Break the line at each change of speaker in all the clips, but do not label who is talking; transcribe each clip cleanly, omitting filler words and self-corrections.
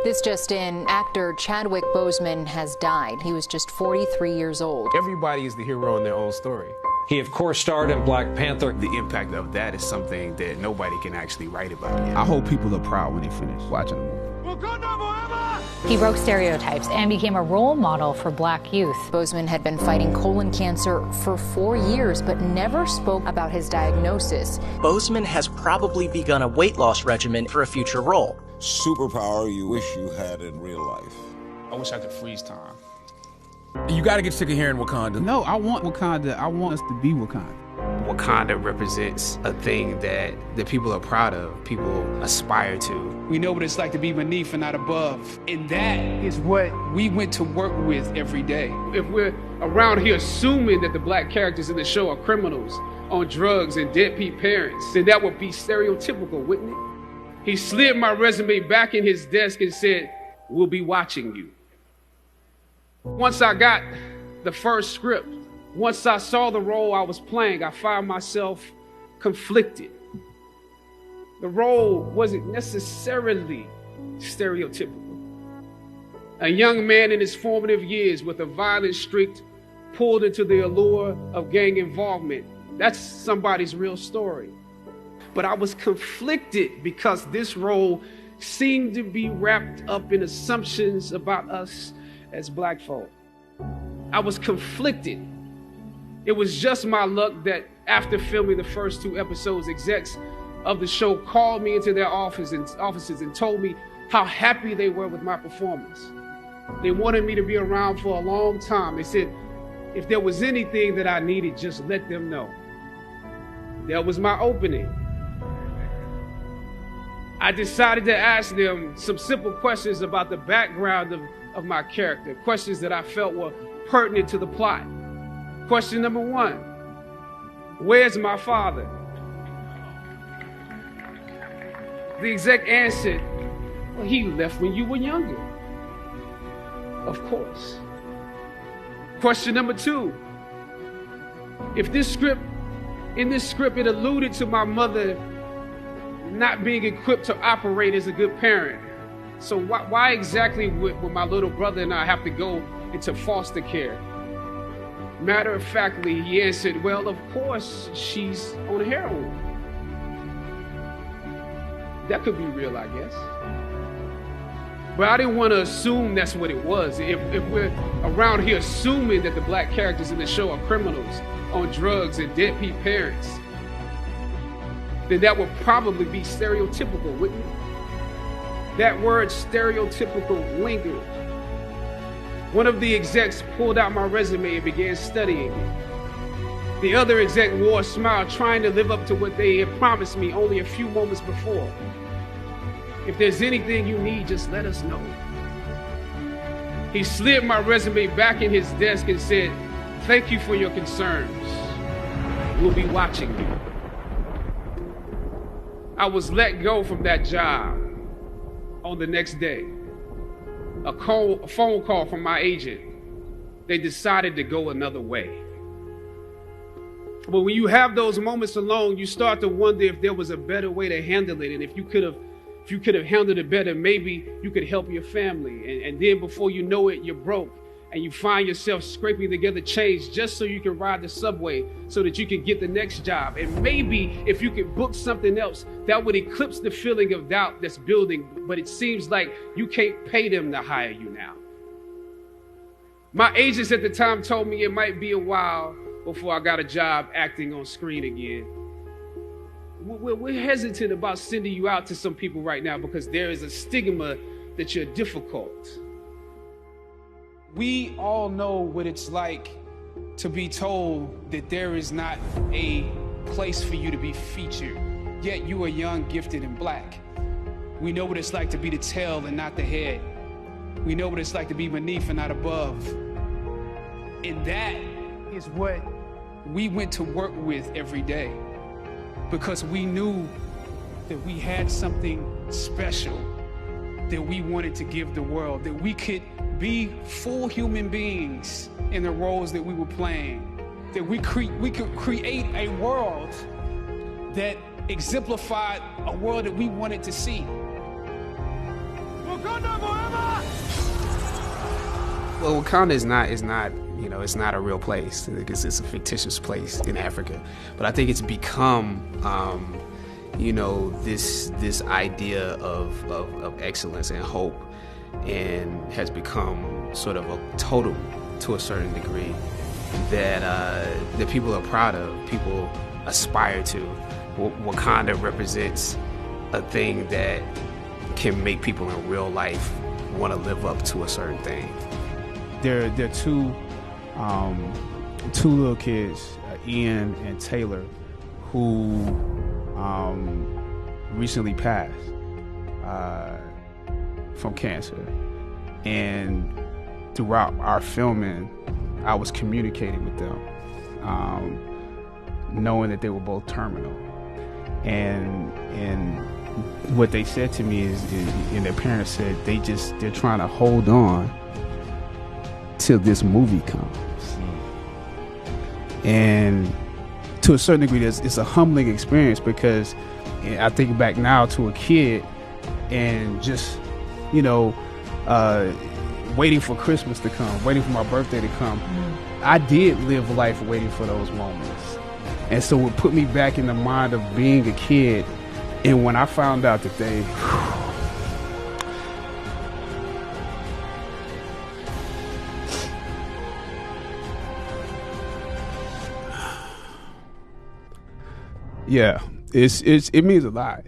This just in, actor Chadwick Boseman has died. He was just 43 years old.
Everybody is the hero in their own story.
He, of course, starred in Black Panther.
The impact of that is something that nobody can actually write about yet.
I hope people are proud when they finish watching the movie.
He broke stereotypes and became a role model for Black youth.
Boseman had been fighting colon cancer for 4 years, but never spoke about his diagnosis.
Boseman has probably begun a weight loss regimen for a future role.
Superpower you wish you had in real life.
I wish I could freeze time.
You gotta get sick of hearing Wakanda. No, I want Wakanda. I want us to be Wakanda.
Wakanda represents a thing that people are proud of, people aspire to.
We know what it's like to be beneath and not above. And that is what we went to work with every day. If we're around here assuming that the black characters in the show are criminals on drugs and deadbeat parents, then that would be stereotypical, wouldn't it? He slid my resume back in his desk and said, "We'll be watching you." Once I got the first script, once I saw the role I was playing, I found myself conflicted. The role wasn't necessarily stereotypical. A young man in his formative years with a violent streak pulled into the allure of gang involvement. That's somebody's real story. But I was conflicted because this role seemed to be wrapped up in assumptions about us as black folk. I was conflicted. It was just my luck that after filming the first 2 episodes, execs of the show called me into their offices and told me how happy they were with my performance. They wanted me to be around for a long time. They said, if there was anything that I needed, just let them know. That was my opening. I decided to ask them some simple questions about the background of my character, questions that I felt were pertinent to the plot. Question number 1, where's my father? The exec answered, well, he left when you were younger. Of course. Question number 2, in this script it alluded to my mother not being equipped to operate as a good parent. So why exactly would my little brother and I have to go into foster care? Matter of factly, he answered, well, of course, she's on heroin. That could be real, I guess. But I didn't want to assume that's what it was. If we're around here assuming that the black characters in the show are criminals on drugs and deadbeat parents, then that would probably be stereotypical, wouldn't it? That word stereotypical lingered. One of the execs pulled out my resume and began studying it. The other exec wore a smile, trying to live up to what they had promised me only a few moments before. If there's anything you need, just let us know. He slid my resume back in his desk and said, thank you for your concerns. We'll be watching you. I was let go from that job on the next day. A phone call from my agent. They decided to go another way. But when you have those moments alone, you start to wonder if there was a better way to handle it. And if you could have handled it better, maybe you could help your family. And then before you know it, you're broke. And you find yourself scraping together change just so you can ride the subway so that you can get the next job. And maybe if you could book something else, that would eclipse the feeling of doubt that's building. But it seems like you can't pay them to hire you now. My agents at the time told me it might be a while before I got a job acting on screen again. We're hesitant about sending you out to some people right now because there is a stigma that you're difficult. We all know what it's like to be told that there is not a place for you to be featured, yet you are young, gifted, and black. We know what it's like to be the tail and not the head. We know what it's like to be beneath and not above. And that is what we went to work with every day because we knew that we had something special that we wanted to give the world, that we could be full human beings in the roles that we were playing, that we could create a world that exemplified a world that we wanted to see. Wakanda forever!
Well, Wakanda is not, you know, it's not a real place. It's a fictitious place in Africa. But I think it's become, you know, this idea of excellence and hope, and has become sort of a totem to a certain degree that people are proud of, people aspire to. Wakanda represents a thing that can make people in real life want to live up to a certain thing.
There are two little kids, Ian and Taylor, who recently passed from cancer. And throughout our filming, I was communicating with them, knowing that they were both terminal. And what they said to me is, and their parents said, they're trying to hold on till this movie comes. And to a certain degree, it's a humbling experience, because I think back now to a kid and just, you know, waiting for Christmas to come, waiting for my birthday to come. I did live life waiting for those moments. And so it put me back in the mind of being a kid. And when I found out that they, yeah, it means a lot.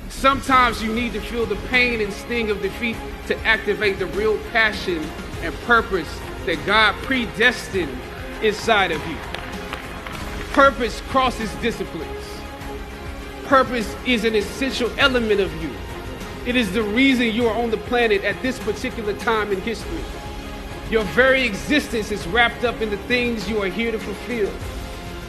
Sometimes you need to feel the pain and sting of defeat to activate the real passion and purpose that God predestined inside of you. Purpose crosses disciplines. Purpose is an essential element of you. It is the reason you are on the planet at this particular time in history. Your very existence is wrapped up in the things you are here to fulfill.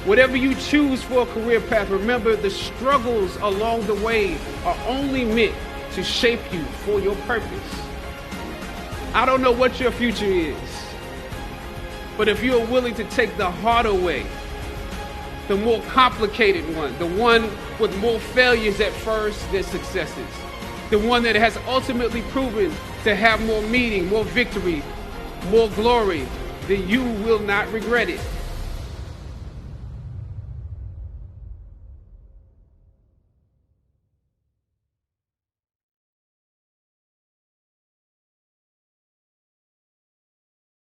Whatever you choose for a career path, remember the struggles along the way are only meant to shape you for your purpose. I don't know what your future is, but if you are willing to take the harder way, the more complicated one, the one with more failures at first than successes, the one that has ultimately proven to have more meaning, more victory, more glory, then you will not regret it.